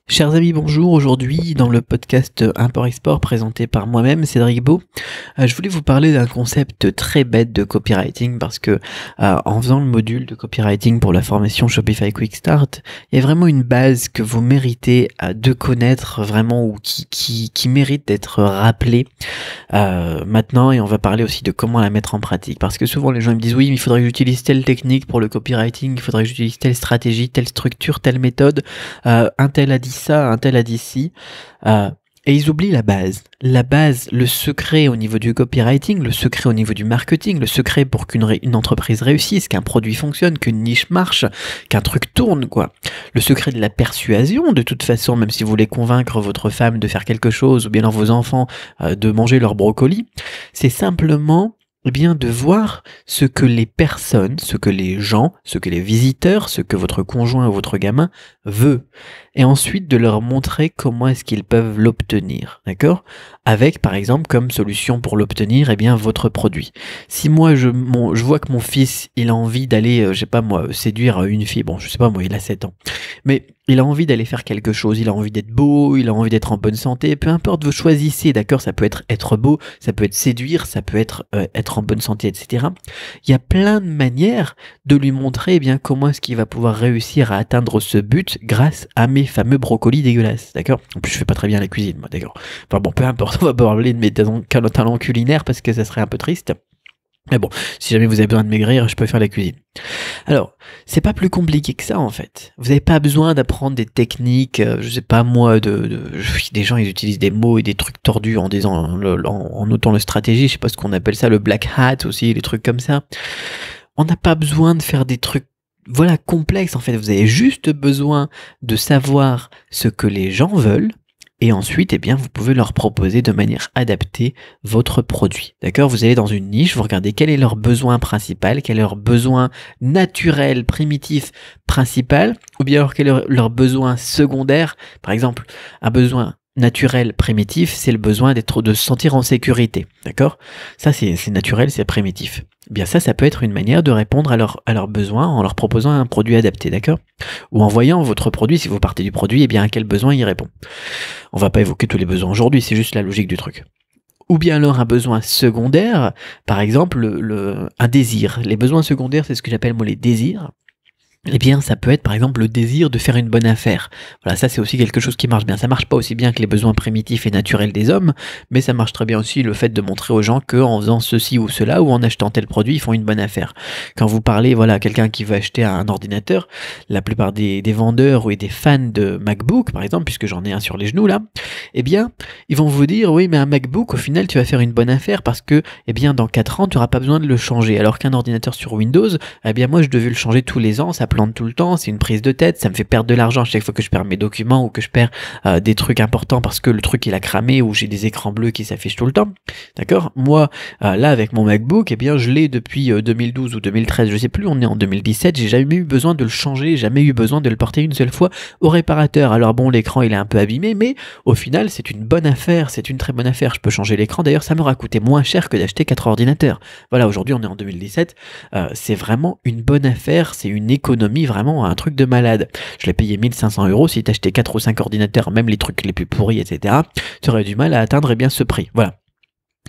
Chers amis, bonjour. Aujourd'hui, dans le podcast Import-Export présenté par moi-même, Cédric Beau, je voulais vous parler d'un concept très bête de copywriting parce que en faisant le module de copywriting pour la formation Shopify Quick Start, il y a vraiment une base que vous méritez de connaître vraiment ou qui mérite d'être rappelée maintenant, et on va parler aussi de comment la mettre en pratique parce que souvent les gens me disent oui, mais il faudrait que j'utilise telle technique pour le copywriting, il faudrait que j'utilise telle stratégie, telle structure, telle méthode, un tel a dit ça, un tel a dit ci, et ils oublient la base. La base, le secret au niveau du copywriting, le secret au niveau du marketing, le secret pour qu'une entreprise réussisse, qu'un produit fonctionne, qu'une niche marche, qu'un truc tourne, quoi. Le secret de la persuasion, de toute façon, même si vous voulez convaincre votre femme de faire quelque chose, ou bien vos enfants de manger leur brocoli, c'est simplement de voir ce que les personnes, ce que les gens, ce que les visiteurs, ce que votre conjoint ou votre gamin veut, et ensuite de leur montrer comment est-ce qu'ils peuvent l'obtenir, d'accord? Avec, par exemple, comme solution pour l'obtenir, votre produit. Si moi, je vois que mon fils, il a envie d'aller, séduire une fille, bon, je sais pas moi, il a 7 ans, mais il a envie d'aller faire quelque chose, il a envie d'être beau, il a envie d'être en bonne santé, peu importe, vous choisissez, d'accord? Ça peut être beau, ça peut être séduire, ça peut être en bonne santé, etc. Il y a plein de manières de lui montrer comment est-ce qu'il va pouvoir réussir à atteindre ce but grâce à mes fameux brocolis dégueulasses, d'accord? En plus, je fais pas très bien la cuisine, moi, d'accord? Enfin bon, peu importe, on va pas parler de mes talents culinaires parce que ça serait un peu triste. Mais bon, si jamais vous avez besoin de maigrir, je peux faire la cuisine. Alors, c'est pas plus compliqué que ça en fait. Vous n'avez pas besoin d'apprendre des techniques, je sais pas moi, des gens ils utilisent des mots et des trucs tordus en disant, en notant le stratégie, je sais pas ce qu'on appelle ça, le black hat aussi, les trucs comme ça. On n'a pas besoin de faire des trucs complexes en fait. Vous avez juste besoin de savoir ce que les gens veulent. Et ensuite, vous pouvez leur proposer de manière adaptée votre produit. D'accord? Vous allez dans une niche, vous regardez quel est leur besoin principal, quel est leur besoin naturel, primitif, principal, ou bien alors quel est leur besoin secondaire. Par exemple, un besoin naturel, primitif, c'est le besoin de se sentir en sécurité. D'accord? Ça, c'est naturel, c'est primitif. Ça peut être une manière de répondre à leurs besoins en leur proposant un produit adapté, d'accord? Ou en voyant votre produit, si vous partez du produit, à quel besoin il répond. On va pas évoquer tous les besoins aujourd'hui, c'est juste la logique du truc. Ou bien alors un besoin secondaire, par exemple un désir. Les besoins secondaires, c'est ce que j'appelle moi les désirs. Ça peut être par exemple le désir de faire une bonne affaire. Voilà, ça c'est aussi quelque chose qui marche bien. Ça marche pas aussi bien que les besoins primitifs et naturels des hommes, mais ça marche très bien aussi le fait de montrer aux gens qu'en faisant ceci ou cela, ou en achetant tel produit, ils font une bonne affaire. Quand vous parlez, à quelqu'un qui veut acheter un ordinateur, la plupart des vendeurs ou des fans de MacBook, par exemple, puisque j'en ai un sur les genoux là, ils vont vous dire, oui, mais un MacBook, au final, tu vas faire une bonne affaire parce que, dans 4 ans, tu n'auras pas besoin de le changer. Alors qu'un ordinateur sur Windows, moi, je devais le changer tous les ans, ça plante tout le temps, c'est une prise de tête, ça me fait perdre de l'argent chaque fois que je perds mes documents ou que je perds des trucs importants parce que le truc il a cramé ou j'ai des écrans bleus qui s'affichent tout le temps. D'accord? Moi, là avec mon MacBook, je l'ai depuis 2012 ou 2013, je sais plus, on est en 2017, j'ai jamais eu besoin de le changer, jamais eu besoin de le porter une seule fois au réparateur. Alors bon, l'écran il est un peu abîmé, mais au final c'est une bonne affaire, c'est une très bonne affaire, je peux changer l'écran, d'ailleurs ça m'aura coûté moins cher que d'acheter 4 ordinateurs. Voilà, aujourd'hui on est en 2017, c'est vraiment une bonne affaire, c'est une économie, vraiment un truc de malade. Je l'ai payé 1500 €, si t'achetais 4 ou 5 ordinateurs, même les trucs les plus pourris, etc., tu aurais du mal à atteindre ce prix. Voilà.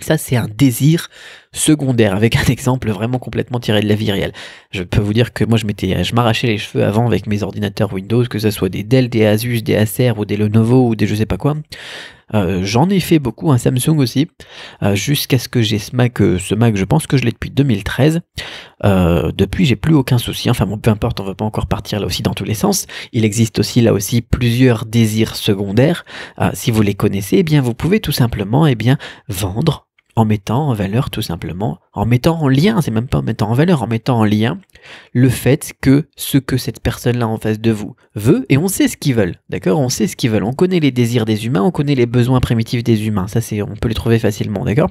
Ça, c'est un désir secondaire, avec un exemple vraiment complètement tiré de la vie réelle. Je peux vous dire que moi, je m'arrachais les cheveux avant avec mes ordinateurs Windows, que ce soit des Dell, des Asus, des Acer ou des Lenovo ou des je sais pas quoi. J'en ai fait beaucoup, un Samsung aussi, jusqu'à ce que j'ai ce Mac, je pense que je l'ai depuis 2013. Depuis, j'ai plus aucun souci. Enfin bon, peu importe, on va pas encore partir là aussi dans tous les sens. Il existe aussi là aussi plusieurs désirs secondaires. Si vous les connaissez, vous pouvez tout simplement vendre en mettant en valeur tout simplement, en mettant en lien, c'est même pas en mettant en valeur, en mettant en lien le fait que ce que cette personne-là en face de vous veut, et on sait ce qu'ils veulent, d'accord? On sait ce qu'ils veulent, on connaît les désirs des humains, on connaît les besoins primitifs des humains, ça on peut les trouver facilement, d'accord?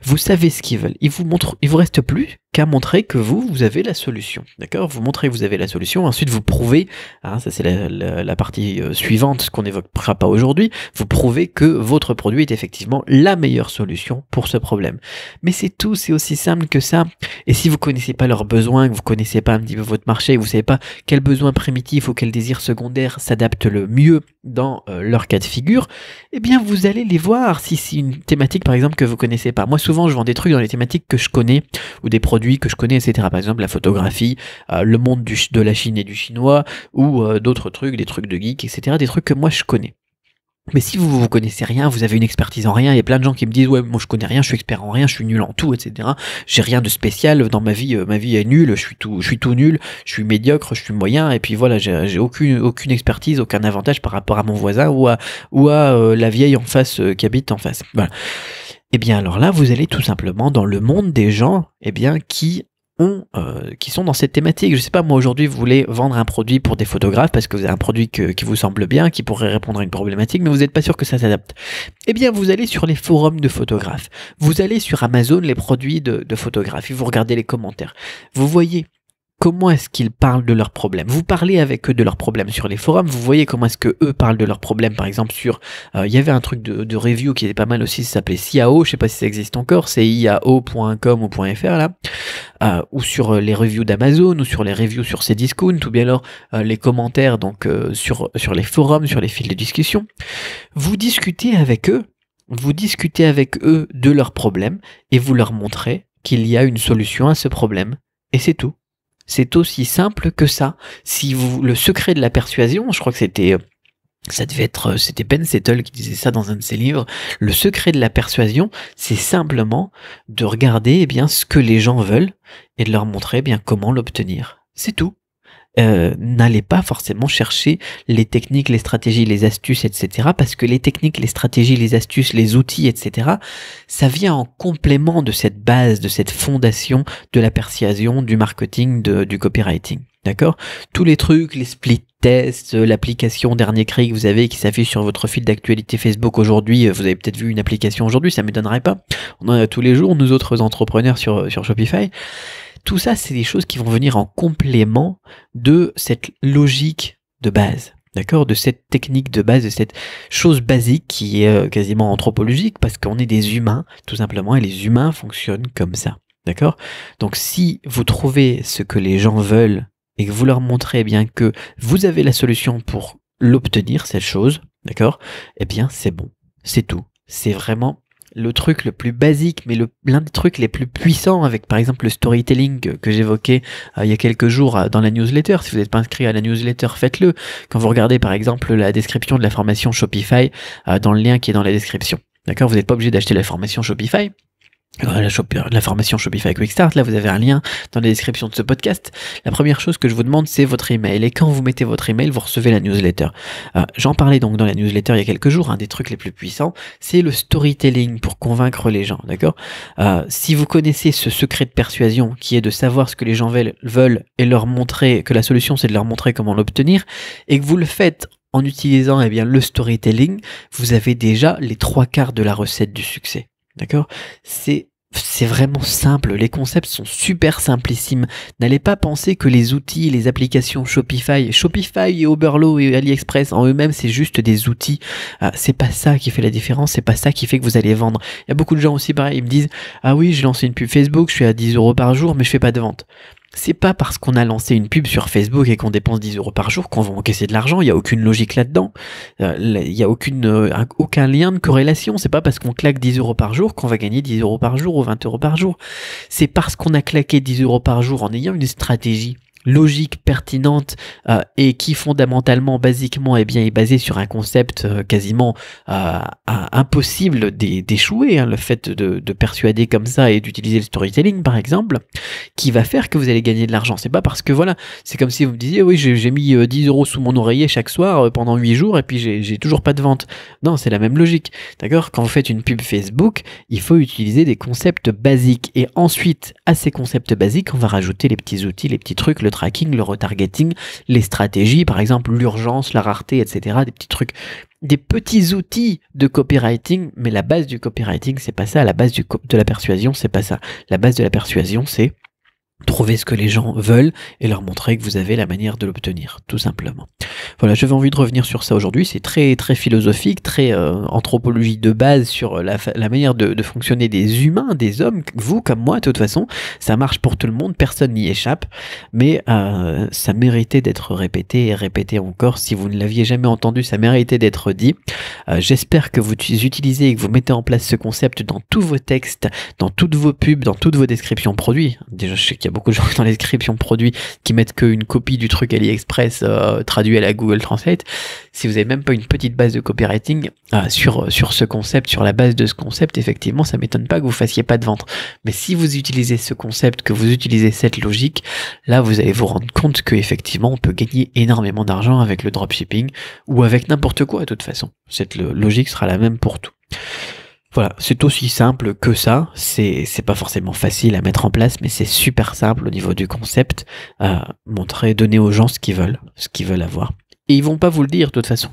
Vous savez ce qu'ils veulent, il vous reste plus qu'à montrer que vous avez la solution, d'accord? Vous montrez que vous avez la solution, ensuite vous prouvez, hein, ça c'est la partie suivante qu'on n'évoquera pas aujourd'hui, vous prouvez que votre produit est effectivement la meilleure solution pour ce problème. Mais c'est tout, c'est aussi simple que ça. Et si vous connaissez pas leurs besoins, que vous connaissez pas un petit peu votre marché, que vous savez pas quel besoin primitif ou quel désir secondaire s'adapte le mieux dans leur cas de figure, eh bien vous allez les voir si c'est une thématique par exemple que vous connaissez pas. Moi souvent je vends des trucs dans les thématiques que je connais ou des produits que je connais, etc. Par exemple la photographie, le monde de la Chine et du chinois ou d'autres trucs, des trucs de geek, etc. Des trucs que moi je connais. Mais si vous connaissez rien, vous avez une expertise en rien, il y a plein de gens qui me disent ouais moi je connais rien, je suis expert en rien, je suis nul en tout, etc. J'ai rien de spécial dans ma vie est nulle, je suis tout nul, je suis médiocre, je suis moyen, et puis voilà, j'ai aucune expertise, aucun avantage par rapport à mon voisin ou à la vieille en face qui habite en face. Voilà. Et bien alors là, vous allez tout simplement dans le monde des gens, qui sont dans cette thématique. Je sais pas, moi aujourd'hui vous voulez vendre un produit pour des photographes parce que vous avez un produit qui vous semble bien, qui pourrait répondre à une problématique, mais vous n'êtes pas sûr que ça s'adapte. Eh bien vous allez sur les forums de photographes, vous allez sur Amazon, les produits de photographie, vous regardez les commentaires, vous voyez comment est-ce qu'ils parlent de leurs problèmes. Vous parlez avec eux de leurs problèmes sur les forums, vous voyez comment est-ce que eux parlent de leurs problèmes, par exemple sur... il y avait un truc de review qui était pas mal aussi, ça s'appelait CIAO, je sais pas si ça existe encore, c'est iao.com ou .fr là, ou sur les reviews d'Amazon, ou sur les reviews sur Cdiscount, ou bien alors les commentaires donc sur les forums, sur les fils de discussion. Vous discutez avec eux de leurs problèmes, et vous leur montrez qu'il y a une solution à ce problème, et c'est tout. C'est aussi simple que ça. Si le secret de la persuasion, je crois que c'était Ben Settle qui disait ça dans un de ses livres. Le secret de la persuasion, c'est simplement de regarder ce que les gens veulent et de leur montrer comment l'obtenir. C'est tout. N'allez pas forcément chercher les techniques, les stratégies, les astuces, etc. Parce que les techniques, les stratégies, les astuces, les outils, etc. ça vient en complément de cette base, de cette fondation de la persuasion, du marketing, du copywriting. D'accord? Tous les trucs, les split tests, l'application dernier cri que vous avez qui s'affiche sur votre fil d'actualité Facebook aujourd'hui, vous avez peut-être vu une application aujourd'hui, ça ne m'étonnerait pas. On en a tous les jours, nous autres entrepreneurs sur Shopify. Tout ça, c'est des choses qui vont venir en complément de cette logique de base, d'accord, de cette technique de base, de cette chose basique qui est quasiment anthropologique, parce qu'on est des humains, tout simplement, et les humains fonctionnent comme ça, d'accord? Donc si vous trouvez ce que les gens veulent et que vous leur montrez que vous avez la solution pour l'obtenir, cette chose, d'accord, c'est bon, c'est tout, c'est vraiment le truc le plus basique, mais l'un des trucs les plus puissants avec par exemple le storytelling que j'évoquais il y a quelques jours dans la newsletter. Si vous n'êtes pas inscrit à la newsletter, faites-le. Quand vous regardez par exemple la description de la formation Shopify dans le lien qui est dans la description, d'accord, vous n'êtes pas obligé d'acheter la formation Shopify. La formation Shopify Quick Start, là vous avez un lien dans la description de ce podcast. La première chose que je vous demande, c'est votre email, et quand vous mettez votre email, vous recevez la newsletter. J'en parlais donc dans la newsletter il y a quelques jours, un des trucs les plus puissants, c'est le storytelling pour convaincre les gens, d'accord? Si vous connaissez ce secret de persuasion qui est de savoir ce que les gens veulent et leur montrer que la solution c'est de leur montrer comment l'obtenir, et que vous le faites en utilisant le storytelling, vous avez déjà les 3/4 de la recette du succès. D'accord? C'est vraiment simple, les concepts sont super simplissimes. N'allez pas penser que les outils, les applications Shopify et Oberlo et AliExpress en eux-mêmes c'est juste des outils. C'est pas ça qui fait la différence, c'est pas ça qui fait que vous allez vendre. Il y a beaucoup de gens aussi pareil, ils me disent ah oui j'ai lancé une pub Facebook, je suis à 10 € par jour mais je fais pas de vente. C'est pas parce qu'on a lancé une pub sur Facebook et qu'on dépense 10 € par jour qu'on va encaisser de l'argent, il y a aucune logique là-dedans. Il y a aucun lien de corrélation, c'est pas parce qu'on claque 10 € par jour qu'on va gagner 10 € par jour ou 20 € par jour. C'est parce qu'on a claqué 10 € par jour en ayant une stratégie logique, pertinente et qui fondamentalement, basiquement, est basée sur un concept quasiment impossible d'échouer, le fait de persuader comme ça et d'utiliser le storytelling par exemple, qui va faire que vous allez gagner de l'argent. C'est pas parce que c'est comme si vous me disiez oui j'ai mis 10 € sous mon oreiller chaque soir pendant 8 jours et puis j'ai toujours pas de vente. Non, c'est la même logique, d'accord? Quand vous faites une pub Facebook, il faut utiliser des concepts basiques et ensuite à ces concepts basiques on va rajouter les petits outils, les petits trucs, le tracking, le retargeting, les stratégies, par exemple l'urgence, la rareté, etc. Des petits trucs, des petits outils de copywriting, mais la base du copywriting, c'est pas ça. La base de la persuasion, c'est pas ça. La base de la persuasion, c'est Trouver ce que les gens veulent et leur montrer que vous avez la manière de l'obtenir, tout simplement. Voilà, j'avais envie de revenir sur ça aujourd'hui. C'est très très philosophique, très anthropologie de base sur la manière de fonctionner des humains, des hommes, vous comme moi, de toute façon. Ça marche pour tout le monde, personne n'y échappe, mais ça méritait d'être répété et répété encore. Si vous ne l'aviez jamais entendu, ça méritait d'être dit. J'espère que vous utilisez et que vous mettez en place ce concept dans tous vos textes, dans toutes vos pubs, dans toutes vos descriptions produits. Déjà, je sais qu'il y a beaucoup de gens dans les descriptions produits qui mettent qu'une copie du truc AliExpress traduit à la Google Translate. Si vous n'avez même pas une petite base de copywriting sur ce concept, sur la base de ce concept, effectivement, ça m'étonne pas que vous fassiez pas de vente. Mais si vous utilisez ce concept, que vous utilisez cette logique, là, vous allez vous rendre compte qu'effectivement, on peut gagner énormément d'argent avec le dropshipping ou avec n'importe quoi, de toute façon. Cette logique sera la même pour tout. Voilà, c'est aussi simple que ça, c'est pas forcément facile à mettre en place, mais c'est super simple au niveau du concept, donner aux gens ce qu'ils veulent avoir. Et ils vont pas vous le dire de toute façon.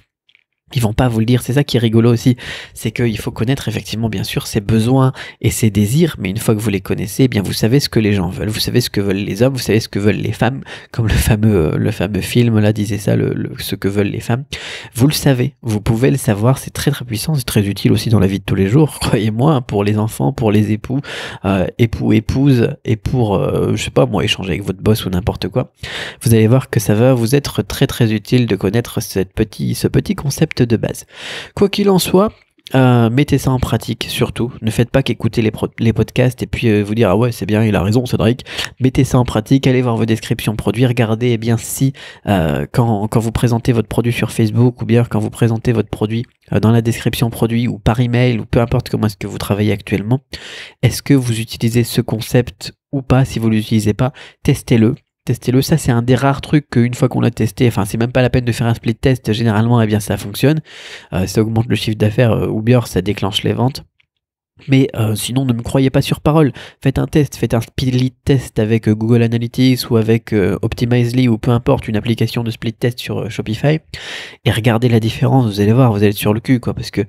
Ils vont pas vous le dire, c'est ça qui est rigolo aussi, c'est qu'il faut connaître effectivement bien sûr ses besoins et ses désirs, mais une fois que vous les connaissez, eh bien vous savez ce que les gens veulent, vous savez ce que veulent les hommes, vous savez ce que veulent les femmes, comme le fameux film là disait ça, ce que veulent les femmes. Vous le savez, vous pouvez le savoir, c'est très très puissant, c'est très utile aussi dans la vie de tous les jours, croyez-moi, pour les enfants, pour les époux, épouses, et pour, je sais pas moi, échanger avec votre boss ou n'importe quoi. Vous allez voir que ça va vous être très très utile de connaître ce petit concept de base. Quoi qu'il en soit, mettez ça en pratique surtout. Ne faites pas qu'écouter les podcasts et puis vous dire ah ouais c'est bien, il a raison Cédric. Mettez ça en pratique, allez voir vos descriptions produits, regardez eh bien si quand vous présentez votre produit sur Facebook ou bien quand vous présentez votre produit dans la description produit ou par email ou peu importe comment est-ce que vous travaillez actuellement, est-ce que vous utilisez ce concept ou pas? Si vous ne l'utilisez pas, testez-le. Testez-le, ça c'est un des rares trucs qu'une fois qu'on l'a testé, enfin c'est même pas la peine de faire un split test, généralement eh bien ça fonctionne, ça augmente le chiffre d'affaires ou bien ça déclenche les ventes. Mais sinon, ne me croyez pas sur parole. Faites un test, faites un split test avec Google Analytics ou avec Optimizely ou peu importe, une application de split test sur Shopify et regardez la différence. Vous allez voir, vous allez être sur le cul, quoi, parce que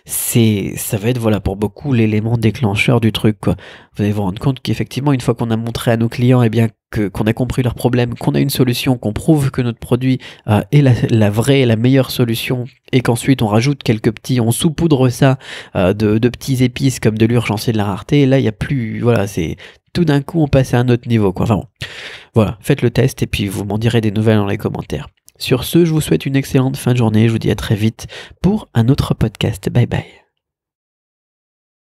ça va être, voilà, pour beaucoup l'élément déclencheur du truc, quoi. Vous allez vous rendre compte qu'effectivement, une fois qu'on a montré à nos clients, eh bien, qu'on a compris leurs problèmes, qu'on a une solution, qu'on prouve que notre produit est la vraie, la meilleure solution, et qu'ensuite on rajoute on saupoudre ça de petits épices comme de l'urgence et de la rareté, et là il y a plus, voilà, c'est tout d'un coup on passe à un autre niveau, quoi. Enfin bon, voilà, faites le test et puis vous m'en direz des nouvelles dans les commentaires. Sur ce, je vous souhaite une excellente fin de journée, je vous dis à très vite pour un autre podcast. Bye bye.